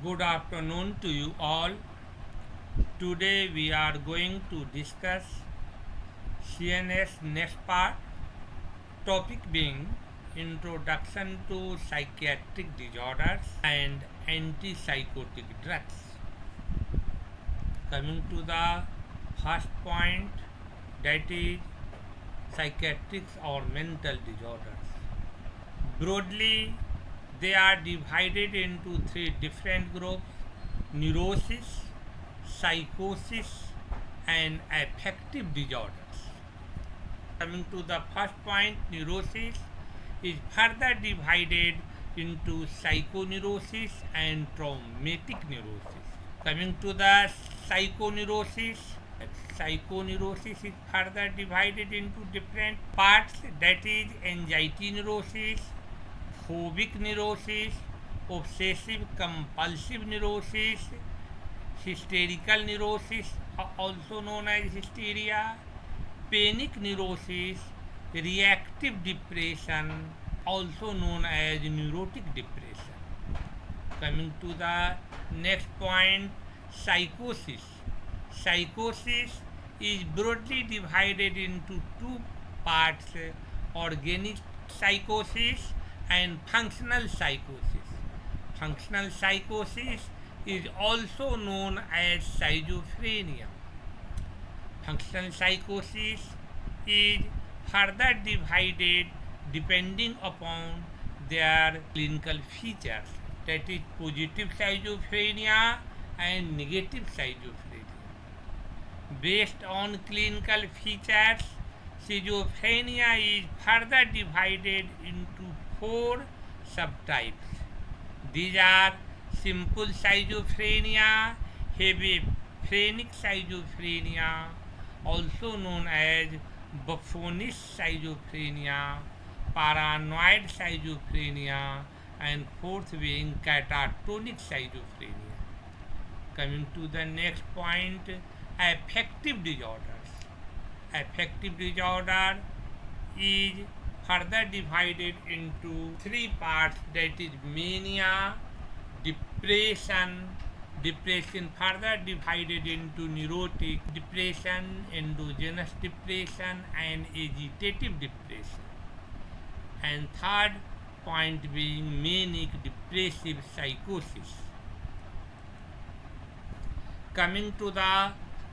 Good afternoon to you all. Today we are going to discuss CNS next part, topic being Introduction to Psychiatric Disorders and Antipsychotic Drugs. Coming to the first point, that is psychiatric or mental disorders. Broadly, they are divided into three different groups: neurosis, psychosis, and affective disorders. Coming to the first point, neurosis is further divided into psychoneurosis and traumatic neurosis. Coming to the psychoneurosis, psychoneurosis is further divided into different parts, that is anxiety neurosis, phobic neurosis, obsessive compulsive neurosis, hysterical neurosis, also known as hysteria, panic neurosis, reactive depression, also known as neurotic depression. Coming to the next point, psychosis. Psychosis is broadly divided into two parts: organic psychosis and functional psychosis. Functional psychosis is also known as schizophrenia. Functional psychosis is further divided depending upon their clinical features, that is positive schizophrenia and negative schizophrenia. Based on clinical features, schizophrenia is further divided into four subtypes. These are simple schizophrenia, heavy phrenic schizophrenia, also known as buffoonish schizophrenia, paranoid schizophrenia, and fourth being catatonic schizophrenia. Coming to the next point, affective disorders. Affective disorder is further divided into three parts, that is mania, depression, depression further divided into neurotic depression, endogenous depression, and agitative depression. And third point being manic depressive psychosis. Coming to the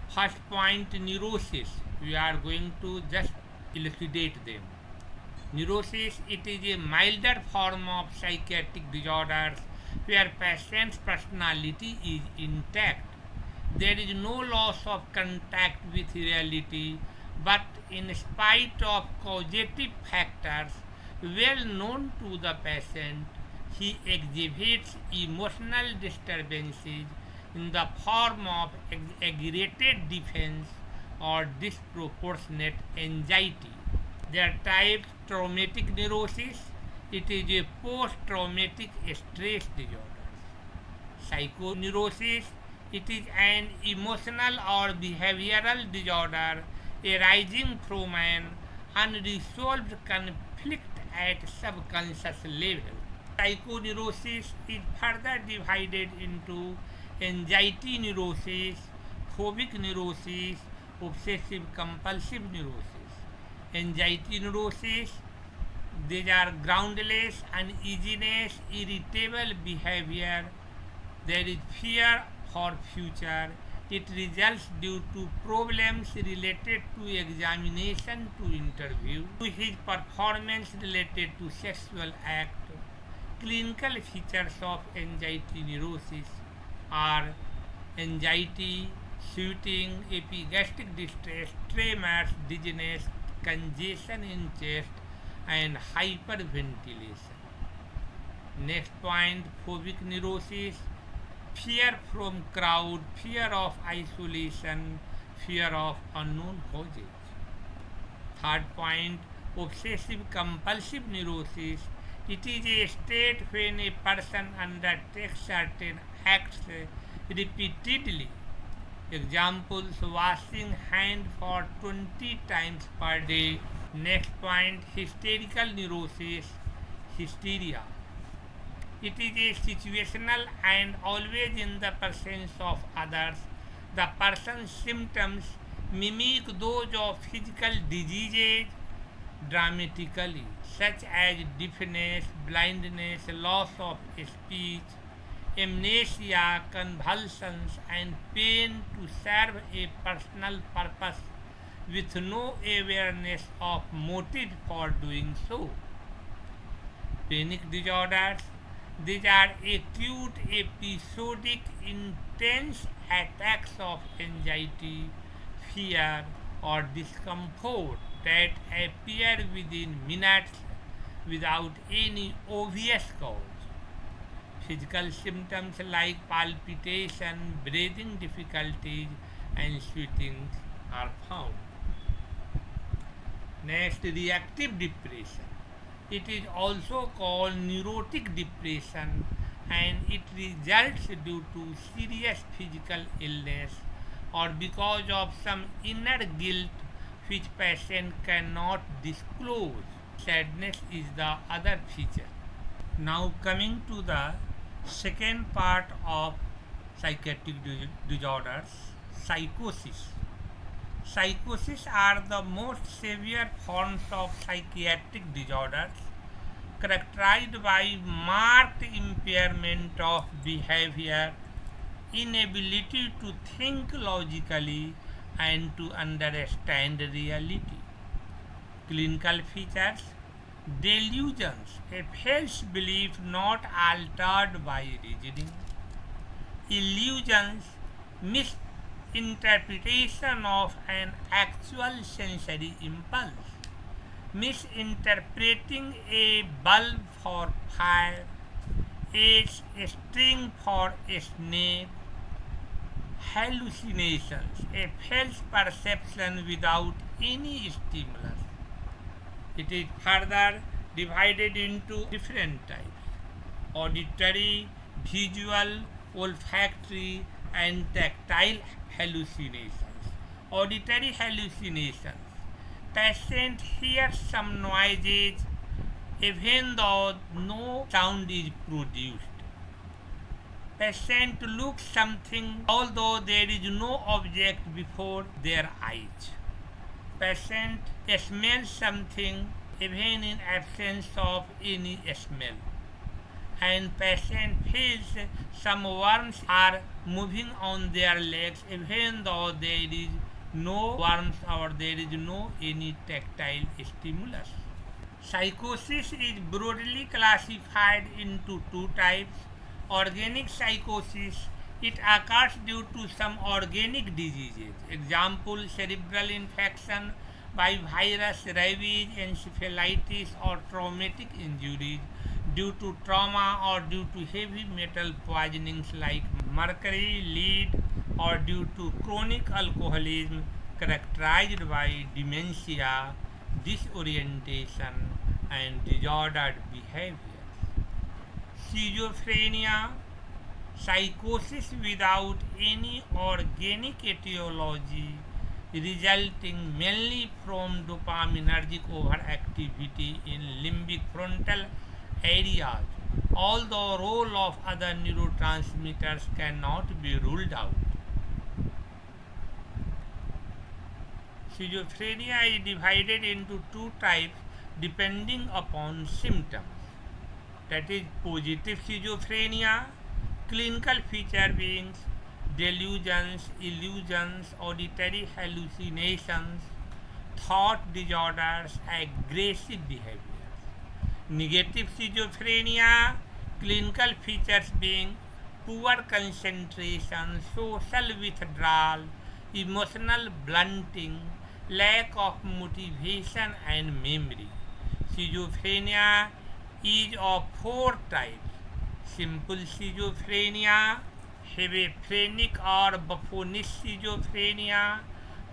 first point, neurosis, we are going to just elucidate them. Neurosis, it is a milder form of psychiatric disorders where patient's personality is intact. There is no loss of contact with reality, but in spite of causative factors well known to the patient, he exhibits emotional disturbances in the form of aggravated defense or disproportionate anxiety. Their type: traumatic neurosis, it is a post-traumatic stress disorder. Psychoneurosis, it is an emotional or behavioral disorder arising from an unresolved conflict at subconscious level. Psychoneurosis is further divided into anxiety neurosis, phobic neurosis, obsessive compulsive neurosis. Anxiety neurosis, these are groundless, uneasiness, irritable behavior. There is fear for future. It results due to problems related to examination, to interview, to his performance related to sexual act. Clinical features of anxiety neurosis are anxiety, sweating, epigastric distress, tremors, dizziness, congestion in chest, and hyperventilation. Next point, phobic neurosis, fear from crowd, fear of isolation, fear of unknown causes. Third point, obsessive compulsive neurosis, it is a state when a person undertakes certain acts repeatedly. Examples: washing hand for 20 times per day. Next point, hysterical neurosis, hysteria. It is a situational and always in the presence of others. The person's symptoms mimic those of physical diseases dramatically, such as deafness, blindness, loss of speech, amnesia, convulsions, and pain to serve a personal purpose with no awareness of motive for doing so. Panic disorders. These are acute, episodic, intense attacks of anxiety, fear, or discomfort that appear within minutes without any obvious cause. Physical symptoms like palpitation, breathing difficulties, and sweating are found. Next, reactive depression. It is also called neurotic depression and it results due to serious physical illness or because of some inner guilt which patient cannot disclose. Sadness is the other feature. Now coming to the second part of psychiatric disorders, psychosis. Psychosis are the most severe forms of psychiatric disorders characterized by marked impairment of behavior, inability to think logically, and to understand reality. Clinical features: delusions, a false belief not altered by reasoning; illusions, misinterpretation of an actual sensory impulse; misinterpreting a bulb for fire, a string for a snake; hallucinations, a false perception without any stimulus. It is further divided into different types: auditory, visual, olfactory, and tactile hallucinations. Auditory hallucinations. Patient hears some noises even though no sound is produced. Patient looks something although there is no object before their eyes. Patient smells something even in absence of any smell. And patient feels some worms are moving on their legs even though there is no worms or there is no any tactile stimulus. Psychosis is broadly classified into two types. Organic psychosis, it occurs due to some organic diseases. Example: cerebral infection by virus, rabies, encephalitis, or traumatic injuries due to trauma or due to heavy metal poisonings like mercury, lead, or due to chronic alcoholism characterized by dementia, disorientation, and disordered behavior. Schizophrenia, psychosis without any organic etiology, resulting mainly from dopaminergic overactivity in limbic frontal areas, although role of other neurotransmitters cannot be ruled out. Schizophrenia is divided into two types depending upon symptoms. That is positive schizophrenia, clinical feature being delusions, illusions, auditory hallucinations, thought disorders, aggressive behaviors. Negative schizophrenia, clinical features being poor concentration, social withdrawal, emotional blunting, lack of motivation and memory. Schizophrenia is of four types: simple schizophrenia, hebephrenic or buffonist schizophrenia,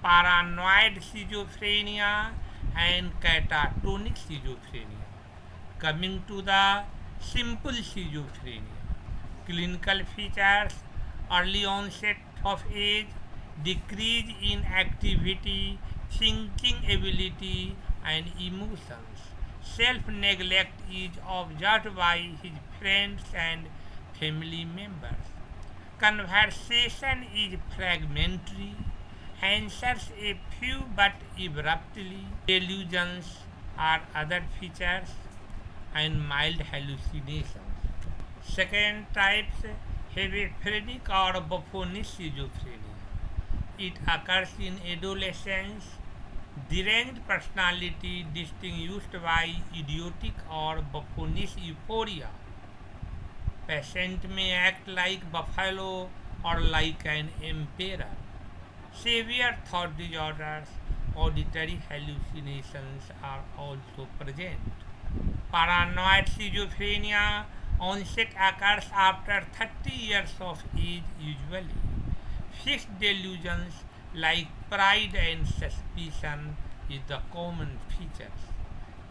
paranoid schizophrenia, and catatonic schizophrenia. Coming to the simple schizophrenia, clinical features: early onset of age, decrease in activity, thinking ability, and emotions. Self-neglect is observed by his friends and family members. Conversation is fragmentary, answers a few but abruptly. Delusions are other features and mild hallucinations. Second types have a phrenic or buffoonish schizophrenia. It occurs in adolescence. Deranged personality distinguished by idiotic or buffoonish euphoria. Patient may act like buffalo or like an emperor. Severe thought disorders, auditory hallucinations are also present. Paranoid schizophrenia onset occurs after 30 years of age usually. Fixed delusions like pride and suspicion is the common features.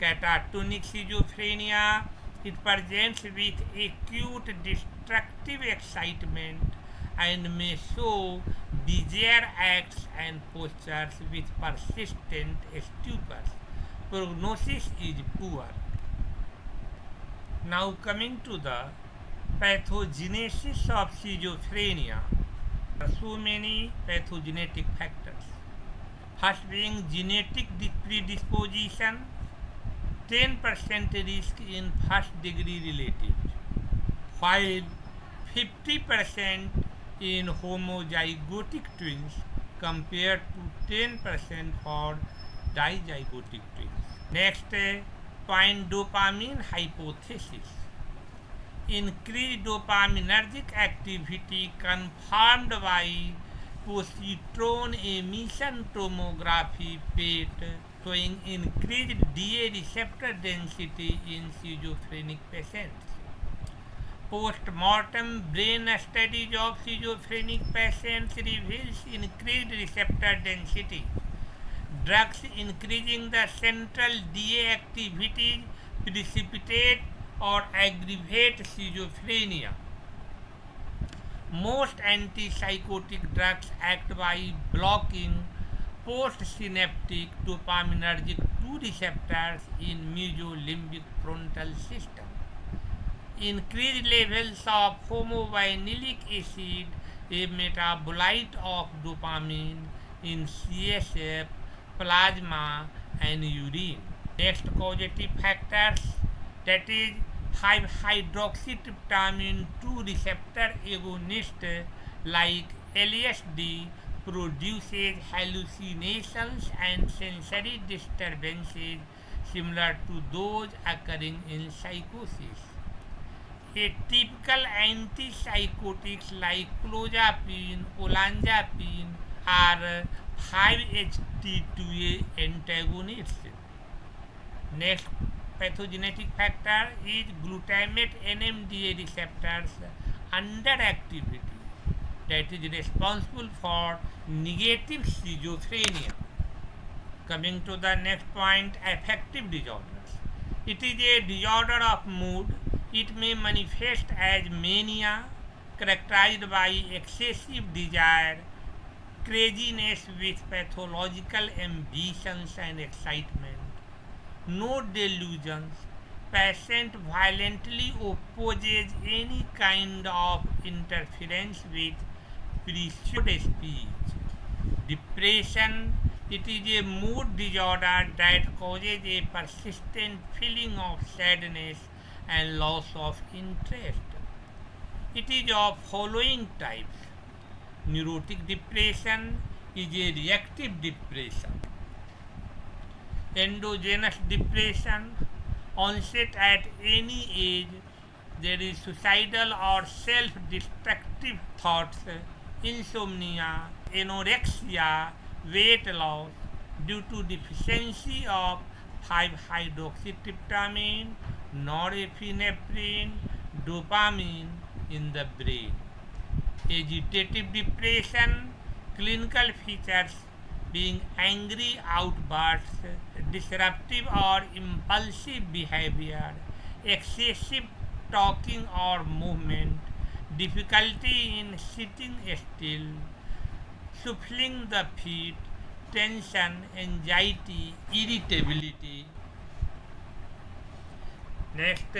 Catatonic schizophrenia, it presents with acute destructive excitement and may show bizarre acts and postures with persistent stupors. Prognosis is poor. Now coming to the pathogenesis of schizophrenia. There are so many pathogenetic factors. First being genetic predisposition, 10% risk in first degree relatives, while 50% in homozygotic twins compared to 10% for dizygotic twins. Next, point dopamine hypothesis. Increased dopaminergic activity confirmed by positron emission tomography PET showing increased DA receptor density in schizophrenic patients. Post-mortem brain studies of schizophrenic patients reveals increased receptor density. Drugs increasing the central DA activity precipitate or aggravate schizophrenia. Most antipsychotic drugs act by blocking postsynaptic dopaminergic 2 receptors in mesolimbic frontal system. Increased levels of homovinylic acid, a metabolite of dopamine, in CSF, plasma and urine. Next causative factors, that is 5-hydroxytryptamine 2 receptor agonist like LSD produces hallucinations and sensory disturbances similar to those occurring in psychosis. A typical antipsychotics like clozapine, olanzapine are 5-HT2A antagonists. Next pathogenetic factor is glutamate NMDA receptors underactivity that is responsible for negative schizophrenia. Coming to the next point, affective disorders. It is a disorder of mood. It may manifest as mania, characterized by excessive desire, craziness with pathological ambitions and excitement, no delusions. Patient violently opposes any kind of interference with prescribed speech. Depression, it is a mood disorder that causes a persistent feeling of sadness and loss of interest. It is of following types. Neurotic depression is a reactive depression. Endogenous depression, onset at any age. There is suicidal or self-destructive thoughts, insomnia, anorexia, weight loss due to deficiency of 5-hydroxytryptamine, norepinephrine, dopamine in the brain. Agitative depression, clinical features being angry outbursts, disruptive or impulsive behavior, excessive talking or movement, difficulty in sitting still, shuffling the feet, tension, anxiety, irritability. Next,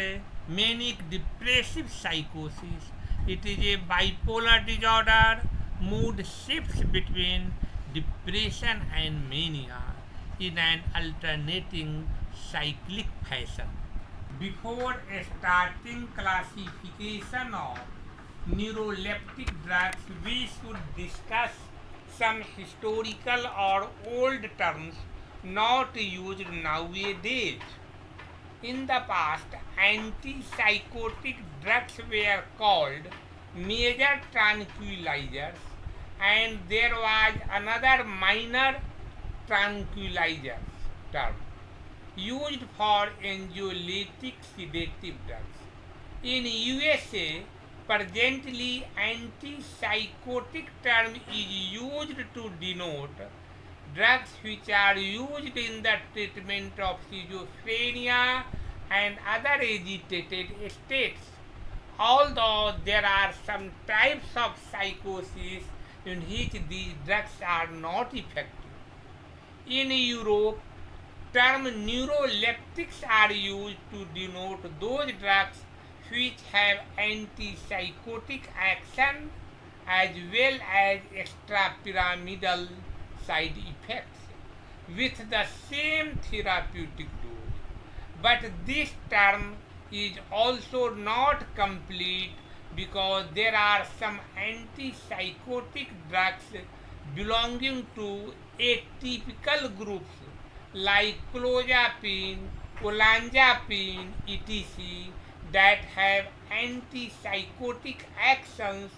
manic depressive psychosis. It is a bipolar disorder. Mood shifts between depression and mania in an alternating cyclic fashion. Before starting classification of neuroleptic drugs, we should discuss some historical or old terms not used nowadays. In the past, antipsychotic drugs were called major tranquilizers, and there was another minor tranquilizer term used for anxiolytic sedative drugs. In USA, presently antipsychotic term is used to denote drugs which are used in the treatment of schizophrenia and other agitated states. Although there are some types of psychosis in which these drugs are not effective. In Europe, term neuroleptics are used to denote those drugs which have antipsychotic action as well as extrapyramidal side effects with the same therapeutic dose. But this term is also not complete because there are some antipsychotic drugs belonging to atypical groups like clozapine, olanzapine, etc. that have antipsychotic actions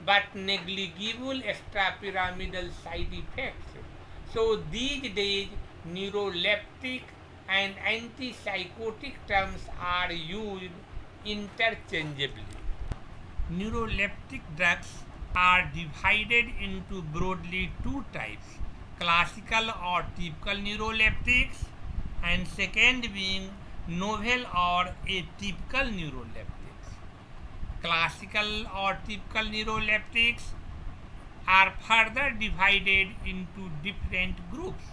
but negligible extrapyramidal side effects. So these days, neuroleptic and antipsychotic terms are used interchangeably. Neuroleptic drugs are divided into broadly two types: classical or typical neuroleptics, and second being novel or atypical neuroleptics. Classical or typical neuroleptics are further divided into different groups: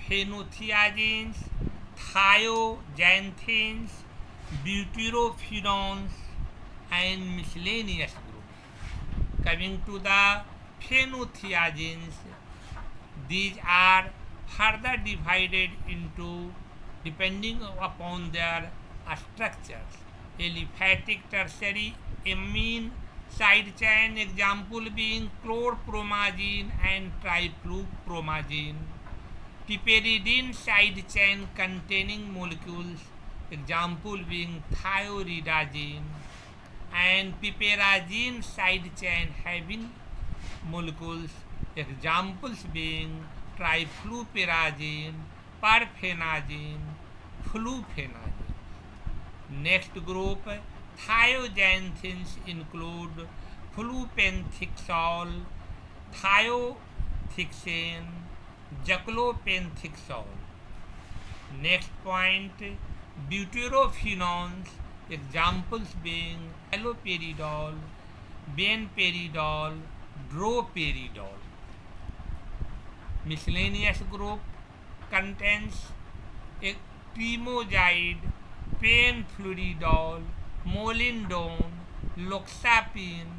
phenothiazines, thioxanthines, butyrophenones, and miscellaneous groups. Coming to the phenothiazines, these are further divided into, depending upon their structures: aliphatic tertiary amine side chain, example being chlorpromazine and triflupromazine; piperidine side chain containing molecules, example being thioridazine; and piperazine side chain having molecules, examples being trifluperazine, perfenazine, fluphenazine. Next group, thioxanthines include flupenthixol, thiothixane, jaclopentixol. Next point, butyrophenones, examples being haloperidol, benperidol, droperidol. Miscellaneous group contains timozide, penfluridol, molindone, loxapine,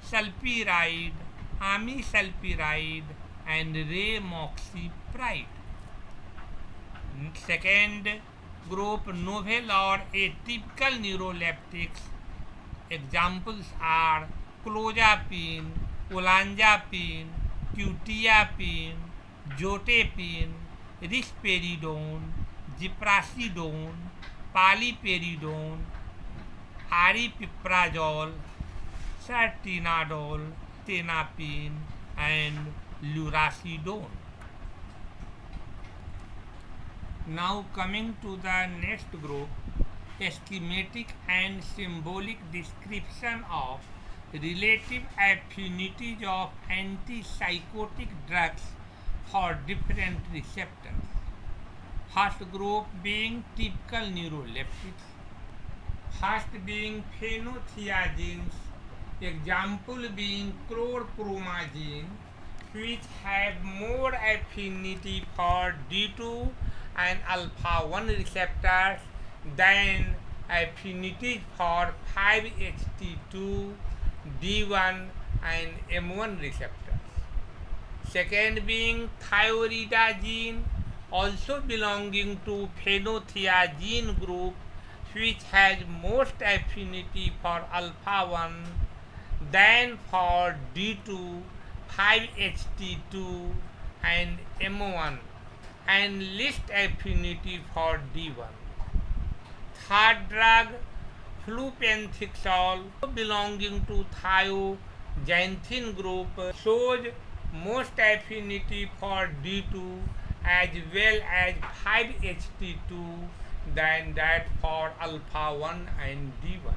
sulpiride, amisulpiride, and ramoxypride. Second group, novel or atypical neuroleptics. Examples are clozapine, olanzapine, quetiapine, zotapine, risperidone, ziprasidone, paliperidone, aripiprazole, sartinadol, tenapine, and lurasidone. Now coming to the next group, a schematic and symbolic description of relative affinities of antipsychotic drugs for different receptors. First group being typical neuroleptics. First being phenothiazines, example being chlorpromazine, which have more affinity for D2 and alpha 1 receptors than affinities for 5-HT2, D1 and M1 receptors. Second being thioridazine, also belonging to phenothiazine group, which has most affinity for alpha 1 than for D2, 5-HT2 and M1, and least affinity for D1. Third drug, flupentixol, belonging to thioxanthine group, shows most affinity for D2 as well as 5-HT2 than that for alpha 1 and D1.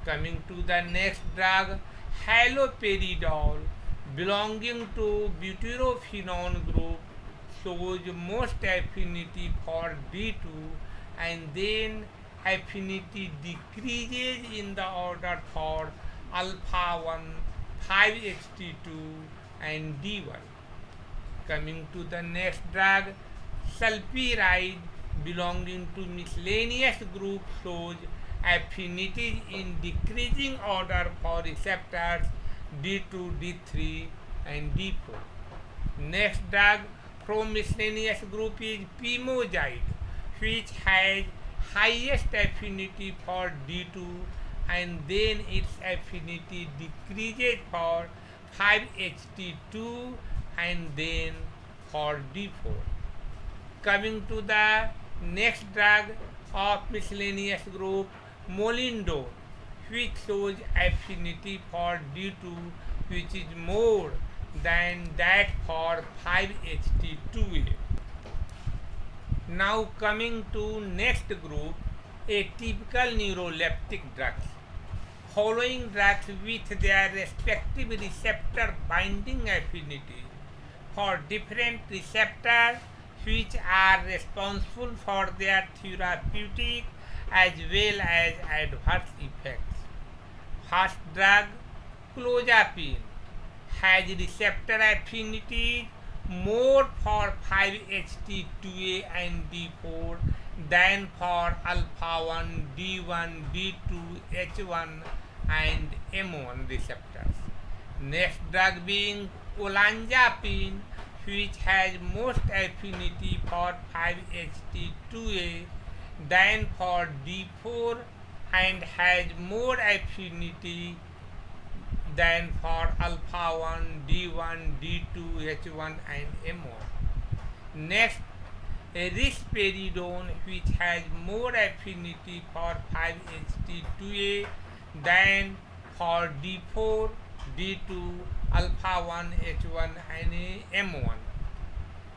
Coming to the next drug, haloperidol, belonging to butyrophenone group, shows most affinity for D2 and then affinity decreases in the order for alpha 1, 5-HT2 and D1. Coming to the next drug, sulpiride, belonging to miscellaneous group, shows affinities in decreasing order for receptors D2, D3 and D4. Next drug from miscellaneous group is pimozide, which has highest affinity for D2 and then its affinity decreases for 5-HT2 and then for D4. Coming to the next drug of miscellaneous group, molindone, which shows affinity for D2 which is more than that for 5-HT2A. Now coming to next group, atypical neuroleptic drugs. Following drugs with their respective receptor binding affinity for different receptors which are responsible for their therapeutic as well as adverse effects. First drug, clozapine, has receptor affinities more for 5-HT2A and D4 than for alpha 1, D1, D2, H1 and M1 receptors. Next drug being olanzapine, which has most affinity for 5-HT2A than for D4 and has more affinity than for alpha 1, D1, D2, H1 and M1. Next, risperidone, which has more affinity for 5-HT2A than for D4, D2, alpha 1, H1 and M1.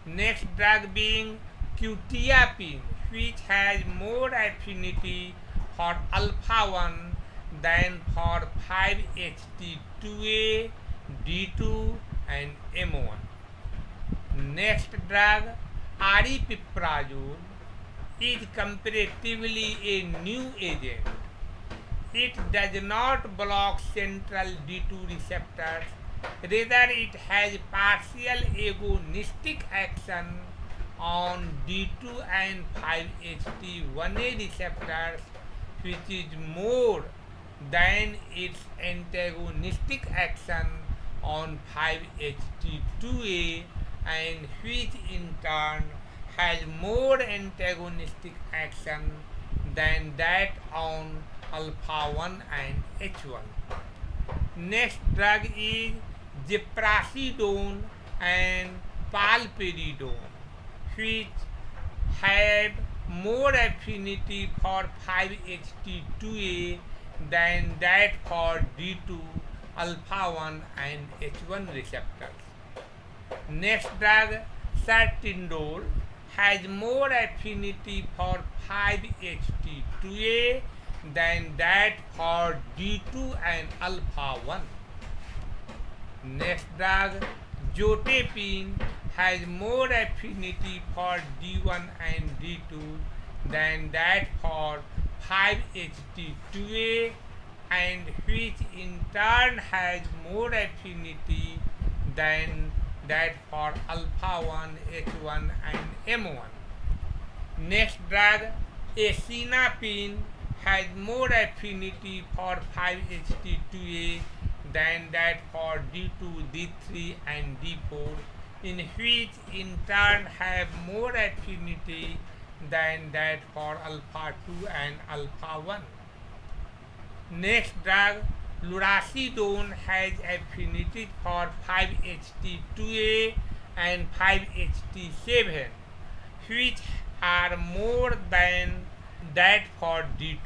Next drug being quetiapine, which has more affinity for alpha 1 than for 5-HT2A, D2 and M1. Next drug, aripiprazole, is comparatively a new agent. It does not block central D2 receptors, rather it has partial agonistic action on D2 and 5-HT1A receptors, which is more than its antagonistic action on 5-HT2A and which in turn has more antagonistic action than that on alpha 1 and H1. Next drug is ziprasidone and palperidone, which have more affinity for 5-HT2A than that for D2, alpha 1 and H1 receptors. Next drug, sertindole, has more affinity for 5-HT2A than that for D2 and alpha 1. Next drug, zotapine, has more affinity for D1 and D2 than that for 5-HT2A and which in turn has more affinity than that for alpha 1, H1 and M1. Next drug, acinapine, has more affinity for 5-HT2A than that for D2, D3 and D4, in which in turn have more affinity than that for alpha 2 and alpha 1. Next drug, lurasidone, has affinity for 5-HT2A and 5-HT7, which are more than that for D2.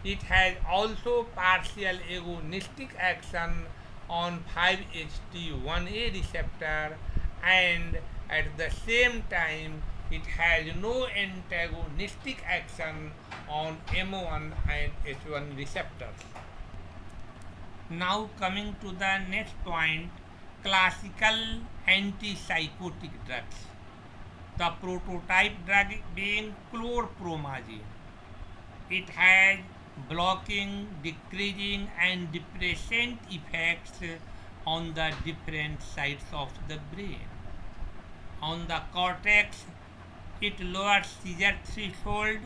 It has also partial agonistic action on 5-HT1A receptor, and at the same time it has no antagonistic action on M1 and H1 receptors. Now coming to the next point, classical antipsychotic drugs. The prototype drug being chlorpromazine. It has blocking, decreasing and depressant effects on the different sides of the brain. On the cortex, it lowers seizure threshold,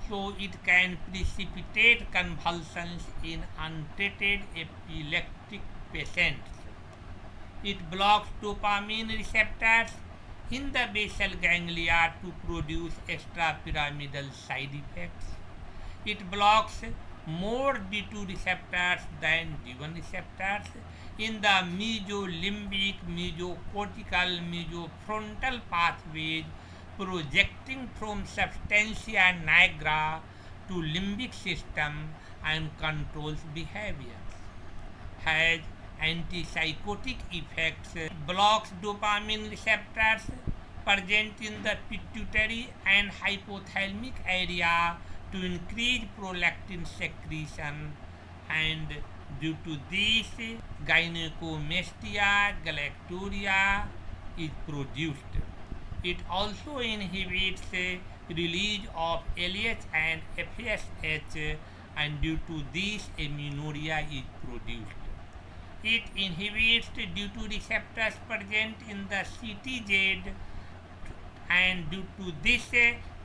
so it can precipitate convulsions in untreated epileptic patients. It blocks dopamine receptors in the basal ganglia to produce extrapyramidal side effects. It blocks more D2 receptors than D1 receptors in the mesolimbic, mesocortical, mesofrontal pathways projecting from substantia nigra to limbic system and controls behavior. Has antipsychotic effects, blocks dopamine receptors present in the pituitary and hypothalamic area to increase prolactin secretion, and due to this gynecomastia, galacturia is produced. It also inhibits release of LH and FSH, and due to this amenorrhea is produced. It inhibits D2 receptors present in the CTZ, and due to this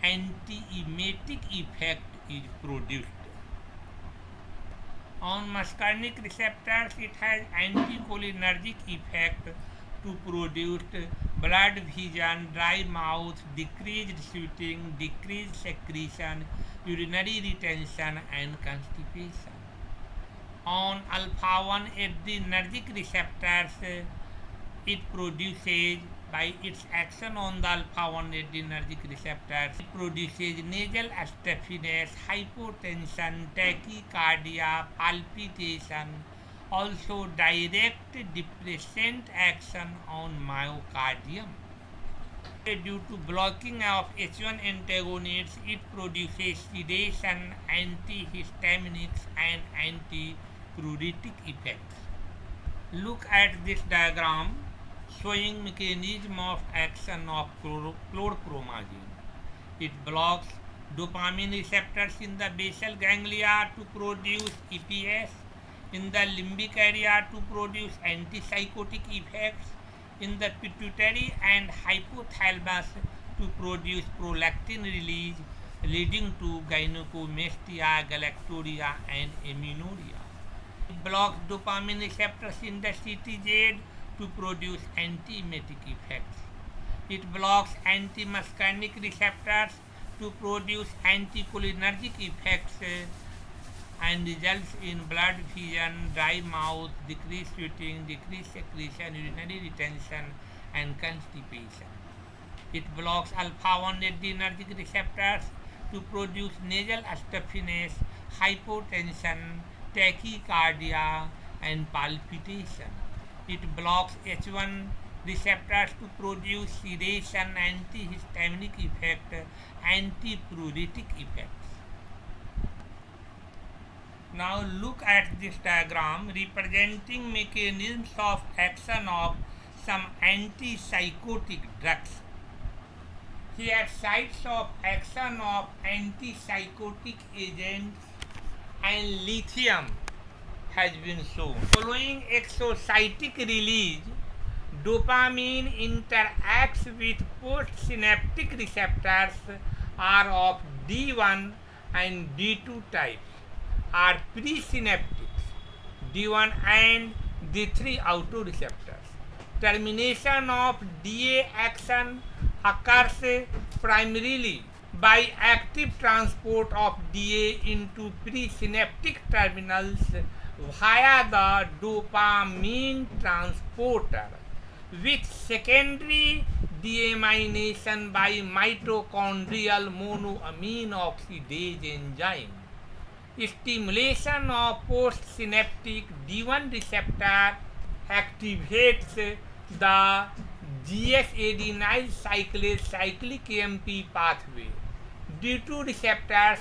antiemetic effect is produced. On muscarinic receptors, it has anticholinergic effect to produce blurred vision, dry mouth, decreased sweating, decreased secretion, urinary retention and constipation. On alpha-1 adrenergic receptors, it produces, by its action on the alpha-1 adrenergic receptors, it produces nasal stuffiness, hypotension, tachycardia, palpitation, also direct depressant action on myocardium. Due to blocking of H1 antagonists, it produces sedation, antihistaminics and antipruritic effects. Look at this diagram showing mechanism of action of chlorpromazine. It blocks dopamine receptors in the basal ganglia to produce EPS, in the limbic area to produce antipsychotic effects, in the pituitary and hypothalamus to produce prolactin release, leading to gynecomastia, galacturia and amenorrhea. It blocks dopamine receptors in the CTZ to produce antiemetic effects. It blocks antimuscarinic receptors to produce anticholinergic effects and results in blurred vision, dry mouth, decreased sweating, decreased secretion, urinary retention and constipation. It blocks alpha-1 adrenergic receptors to produce nasal stuffiness, hypotension, tachycardia and palpitation. It blocks H1 receptors to produce sedation, antihistaminic effect, antipruritic effects. Now look at this diagram representing mechanisms of action of some antipsychotic drugs. Here sites of action of antipsychotic agents and lithium has been shown. Following exocytic release, dopamine interacts with postsynaptic receptors are of D1 and D2 types. are presynaptics, D1 and D3 autoreceptors. Termination of DA action occurs primarily by active transport of DA into presynaptic terminals via the dopamine transporter, with secondary deamination by mitochondrial monoamine oxidase enzyme. Stimulation of postsynaptic D1 receptor activates the GS-adenyl cyclase cyclic AMP pathway. D2 receptors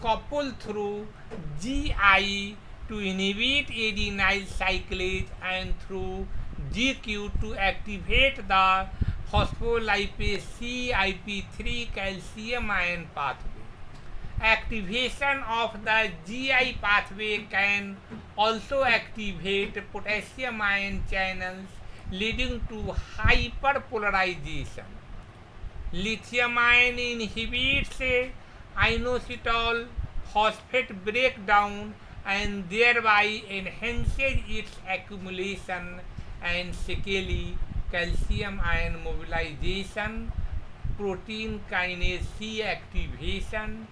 couple through GI to inhibit adenyl cyclase and through GQ to activate the phospholipase CIP3 calcium ion pathway. Activation of the GI pathway can also activate potassium ion channels, leading to hyperpolarization. Lithium ion inhibits inositol phosphate breakdown and thereby enhances its accumulation and secondly calcium ion mobilization, protein kinase C activation,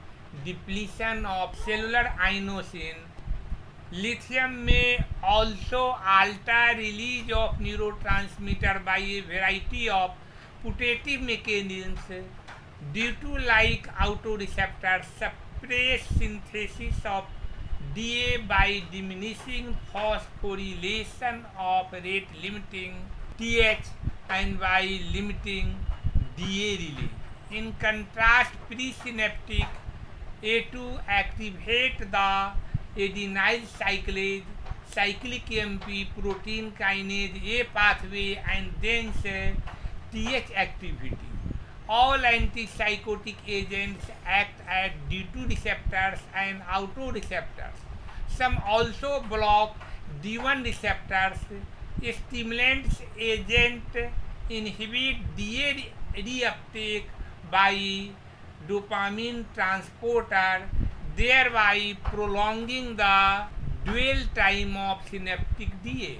depletion of cellular inosine. Lithium may also alter release of neurotransmitter by a variety of putative mechanisms. D2 like autoreceptors suppress synthesis of DA by diminishing phosphorylation of rate limiting TH and by limiting DA release. In contrast, presynaptic A2 activate the adenyl cyclase, cyclic AMP, protein kinase A pathway and thence TH activity. All antipsychotic agents act at D2 receptors and autoreceptors. Some also block D1 receptors. Stimulants agent inhibit DA reuptake by dopamine transporter, thereby prolonging the dwell time of synaptic DA.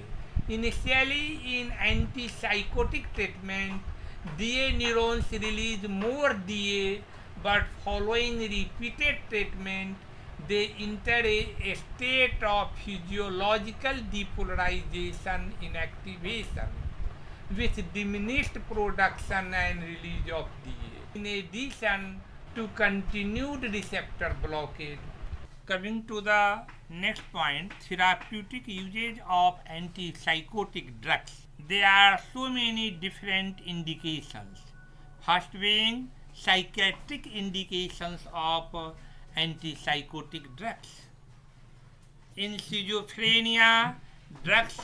Initially in antipsychotic treatment, DA neurons release more DA, but following repeated treatment, they enter a state of physiological depolarization inactivation with diminished production and release of DA. In addition to continued receptor blockade. Coming to the next point, therapeutic usage of antipsychotic drugs. There are so many different indications. First being psychiatric indications of antipsychotic drugs. In schizophrenia, drugs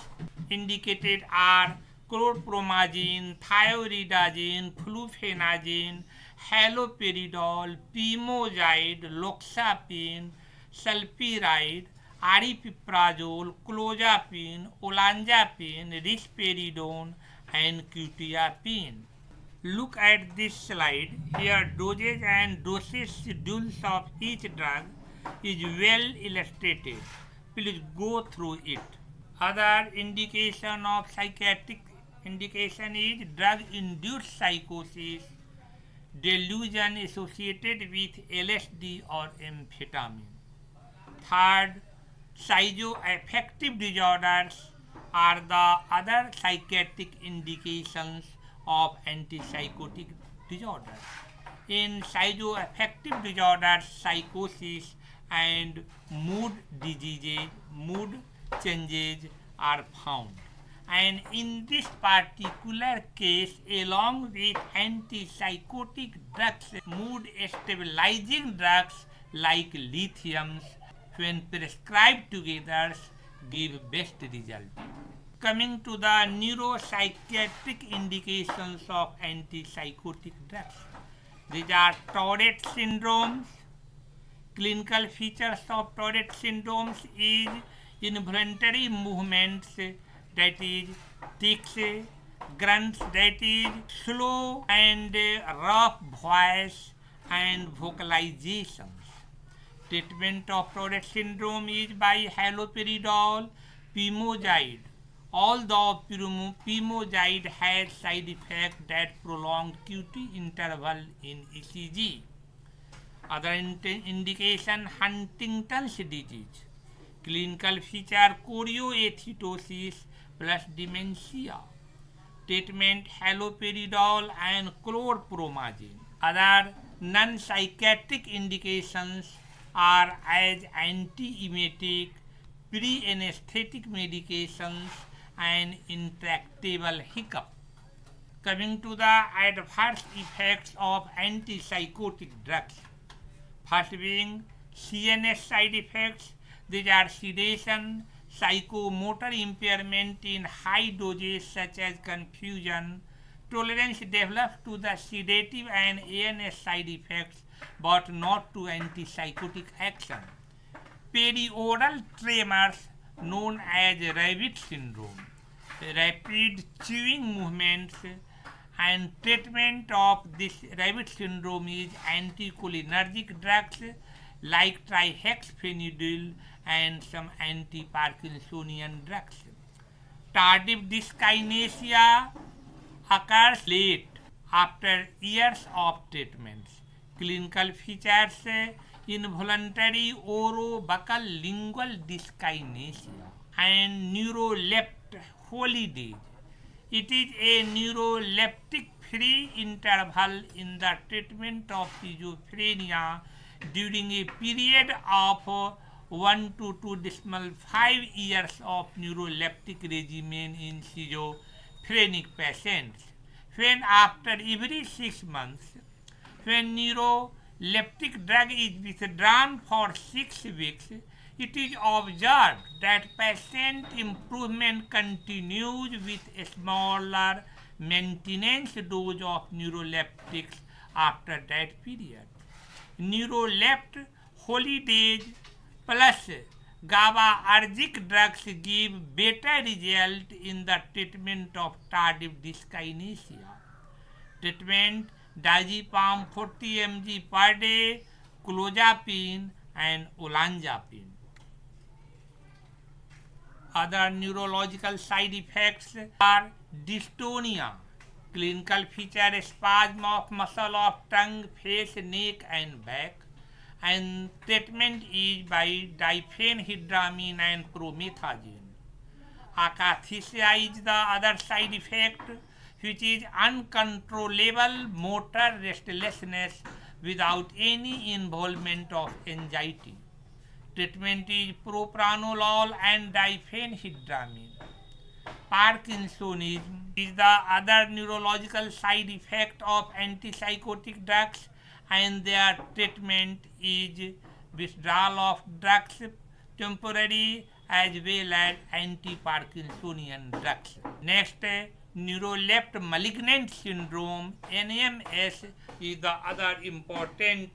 indicated are chlorpromazine, thioridazine, fluphenazine, haloperidol, pimozide, loxapine, sulpiride, aripiprazole, clozapine, olanzapine, risperidone, and quetiapine. Look at this slide. Here dosage and dosage schedules of each drug is well illustrated. Please go through it. Other indication of psychiatric indication is drug-induced psychosis, delusion associated with LSD or amphetamine. Third, schizoaffective disorders are the other psychiatric indications of antipsychotic disorders. In schizoaffective disorders, psychosis and mood diseases, mood changes are found. And in this particular case, along with antipsychotic drugs, mood stabilizing drugs like lithiums, when prescribed together, give best result. Coming to the neuropsychiatric indications of antipsychotic drugs. These are Tourette syndromes. Clinical features of Tourette syndromes is involuntary movements, that is tics, grunts, that is slow and rough voice and vocalizations. Treatment of Tourette syndrome is by haloperidol pimozide. Although pimozide has side effects that prolonged QT interval in ECG. Other indication, Huntington's disease. Clinical feature, chorioathetosis plus dementia. Treatment, haloperidol and chlorpromazine. Other non-psychiatric indications are as anti-emetic, pre-anesthetic medications and intractable hiccup. Coming to the adverse effects of antipsychotic drugs. First being CNS side effects. These are sedation, psychomotor impairment in high doses such as confusion. Tolerance develops to the sedative and ANS side effects but not to antipsychotic action. Perioral tremors known as Revit syndrome, rapid chewing movements, and treatment of this Revit syndrome is anticholinergic drugs like trihexyphenidyl and some anti-Parkinsonian drugs. Tardive dyskinesia occurs late after years of treatments. Clinical features, involuntary orobuccal lingual dyskinesia and neuroleptic holidays. It is a neuroleptic free interval in the treatment of schizophrenia during a period of 1 to 2.5 years of neuroleptic regimen in schizophrenic patients. When after every 6 months, when neuroleptic drug is withdrawn for 6 weeks, it is observed that patient improvement continues with a smaller maintenance dose of neuroleptics after that period. Neurolept holidays plus GABAergic drugs give better result in the treatment of tardive dyskinesia. Treatment, diazepam 40 mg per day, clozapine and olanzapine. Other neurological side effects are dystonia. Clinical feature, spasm of muscle of tongue, face, neck and back. And treatment is by diphenhydramine and promethazine. Akathisia is the other side effect, which is uncontrollable motor restlessness without any involvement of anxiety. Treatment is propranolol and diphenhydramine. Parkinsonism is the other neurological side effect of antipsychotic drugs, and their treatment is withdrawal of drugs temporary as well as anti-Parkinsonian drugs. Next, neuroleptic malignant syndrome, NMS, is the other important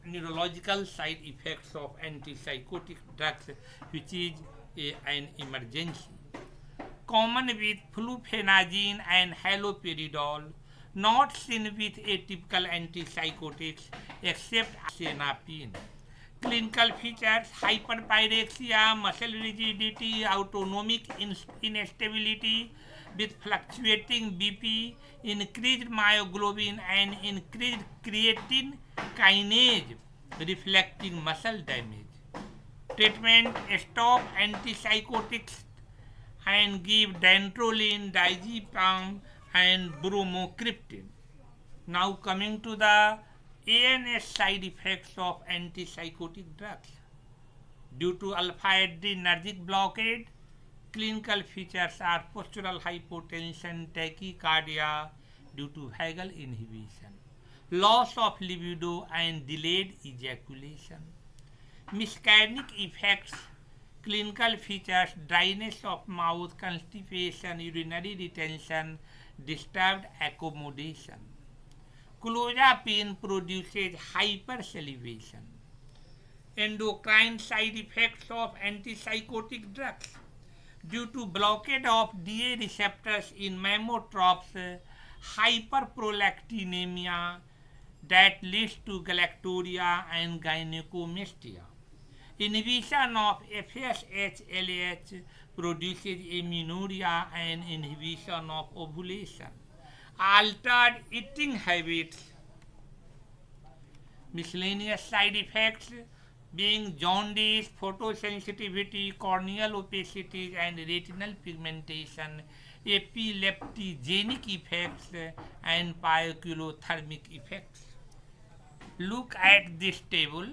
neurological side effects of antipsychotic drugs, which is an emergency. Common with fluphenazine and haloperidol, not seen with atypical antipsychotics except xenapine. Clinical features, hyperpyrexia, muscle rigidity, autonomic instability with fluctuating BP, increased myoglobin and increased creatine kinase reflecting muscle damage. Treatment, stop antipsychotics and give dantrolene, diazepam and bromocriptine. Now coming to the ANS side effects of antipsychotic drugs. Due to alpha-adrenergic blockade, clinical features are postural hypotension, tachycardia due to vagal inhibition, loss of libido and delayed ejaculation. Muscarinic effects, clinical features, dryness of mouth, constipation, urinary retention, disturbed accommodation. Clozapine produces hypersalivation. Endocrine side effects of antipsychotic drugs. Due to blockade of DA receptors in mammotropes, hyperprolactinemia, that leads to galactorrhea and gynecomastia. Inhibition of FSH-LH produces amenorrhea and inhibition of ovulation. Altered eating habits. Miscellaneous side effects being jaundice, photosensitivity, corneal opacity and retinal pigmentation, epileptogenic effects and pyroclothermic effects. Look at this table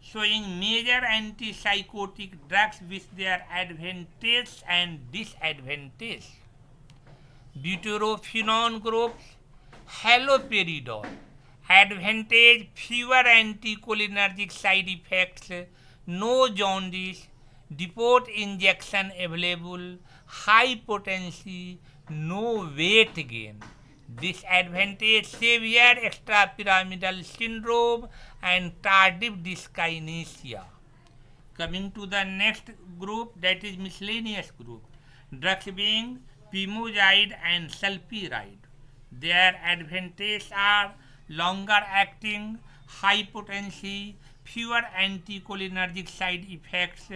showing major antipsychotic drugs with their advantages and disadvantages. Butyrophenone groups, haloperidol. Advantage: fewer anticholinergic side effects, no jaundice, depot injection available, high potency, no weight gain. Disadvantage: severe extrapyramidal syndrome and tardive dyskinesia. Coming to the next group, that is miscellaneous group. Drugs being pimozide and sulpiride. Their advantages are longer acting, high potency, fewer anticholinergic side effects,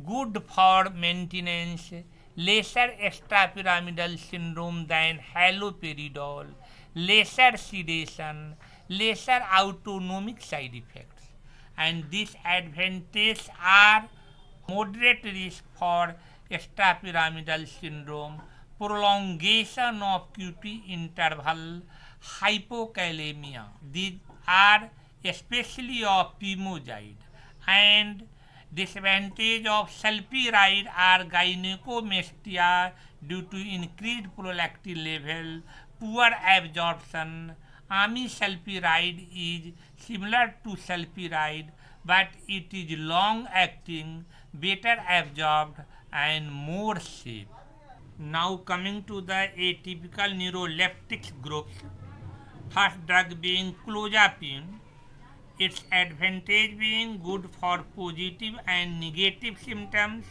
good for maintenance, lesser extrapyramidal syndrome than haloperidol, lesser sedation, lesser autonomic side effects. And disadvantages are moderate risk for extrapyramidal syndrome, prolongation of QT interval, hypokalemia. These are especially of pimozide. And disadvantage of sulpiride are gynecomastia due to increased prolactin level, poor absorption. Amisulpiride is similar to sulpiride, but it is long acting, better absorbed and more safe. Now coming to the atypical neuroleptics groups. First drug being clozapine. Its advantage being good for positive and negative symptoms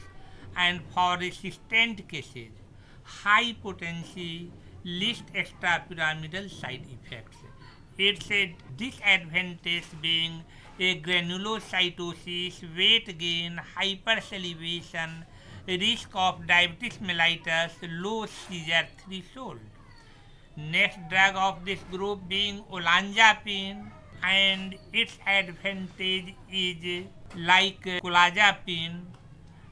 and for resistant cases. High potency, least extrapyramidal side effects. Its disadvantage being granulocytosis, weight gain, hypersalivation, risk of diabetes mellitus, low seizure threshold. Next drug of this group being olanzapine, and its advantage is like clozapine,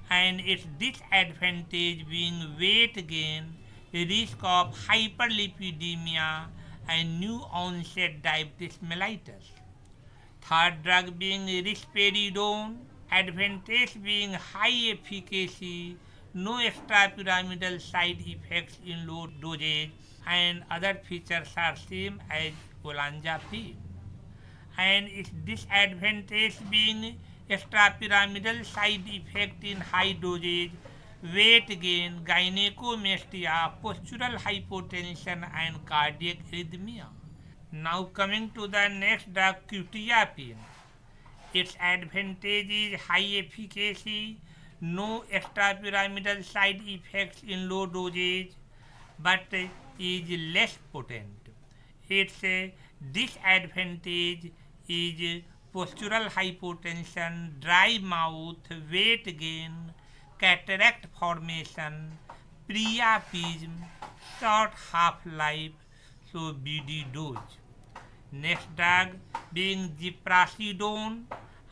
and its disadvantage being weight gain, risk of hyperlipidemia and new onset diabetes mellitus. Third drug being risperidone, advantage being high efficacy, no extrapyramidal side effects in low dosage, and other features are same as olanzapine. And its disadvantage being extrapyramidal side effect in high dosage, weight gain, gynecomastia, postural hypotension and cardiac arrhythmia. Now coming to the next drug, quetiapine. Its advantage is high efficacy, no extrapyramidal side effects in low dosage, but is less potent. Its disadvantage is postural hypotension, dry mouth, weight gain, cataract formation, priapism, short half-life, so BD dose. Next drug being ziprasidone,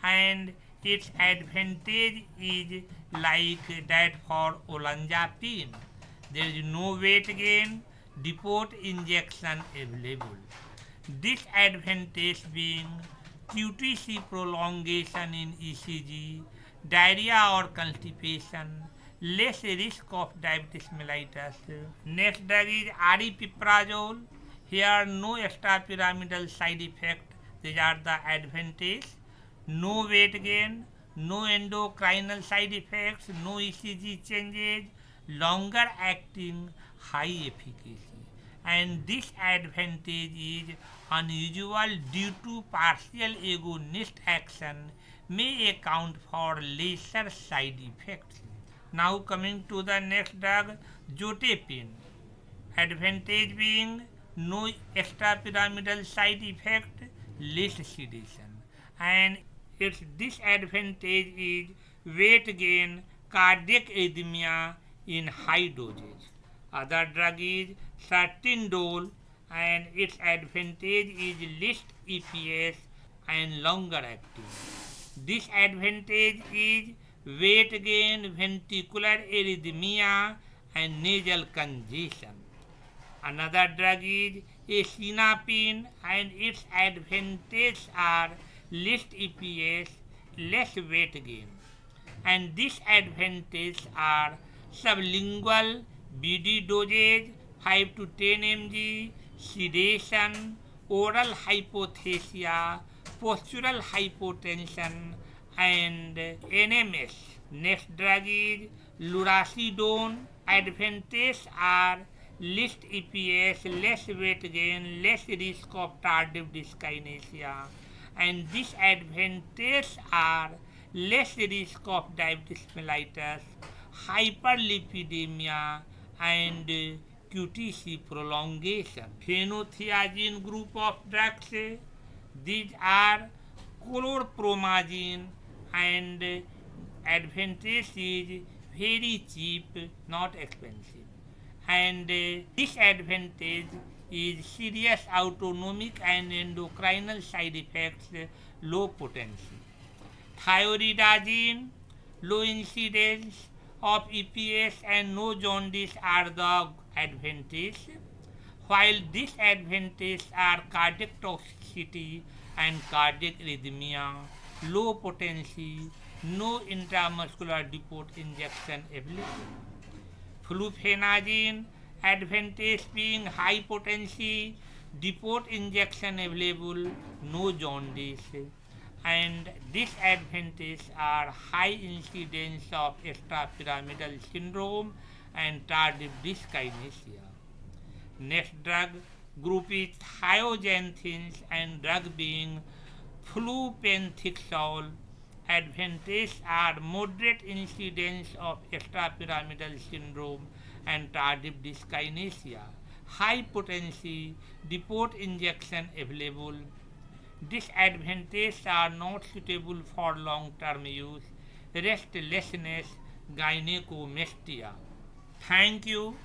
and its advantage is like that for olanzapine. There is no weight gain, depot injection available. Disadvantage being QTc prolongation in ECG, diarrhea or constipation, less risk of diabetes mellitus. Next drug is aripiprazole. Here no extrapyramidal side effect. These are the advantage. No weight gain, no endocrinal side effects, no ECG changes, longer acting, high efficacy. And disadvantage is unusual due to partial agonist action may account for lesser side effects. Now coming to the next drug, zotapine. Advantage being no extrapyramidal side effect, less sedation. And its disadvantage is weight gain, cardiac arrhythmia in high dosage. Other drug is Sertindol, and its advantage is less EPS and longer acting. Disadvantage is weight gain, ventricular arrhythmia, and nasal congestion. Another drug is acinapine, and its advantages are less EPS, less weight gain, and disadvantages are sublingual BD dosage 5 to 10 mg, sedation, oral hypothesia, postural hypotension, and NMS. Next drug is lurasidone. Advantages are less EPS, less weight gain, less risk of tardive dyskinesia, and disadvantages are less risk of diabetes mellitus, hyperlipidemia, and QTc prolongation. Phenothiazine group of drugs, these are chlorpromazine, and advantage is very cheap, not expensive, and disadvantage is serious autonomic and endocrinal side effects, low potency. Thyroidazine, low incidence of EPS and no jaundice are the advantages, while disadvantages are cardiac toxicity and cardiac arrhythmia, low potency, no intramuscular depot injection available. Fluphenazine, advantage being high potency, depot injection available, no jaundice, and disadvantages are high incidence of extrapyramidal syndrome and tardive dyskinesia. Next drug group is thioxanthines, and drug being flupentixol. Advantages are moderate incidence of extrapyramidal syndrome and tardive dyskinesia, high potency, depot injection available. Disadvantages are not suitable for long-term use, restlessness, gynecomastia. Thank you.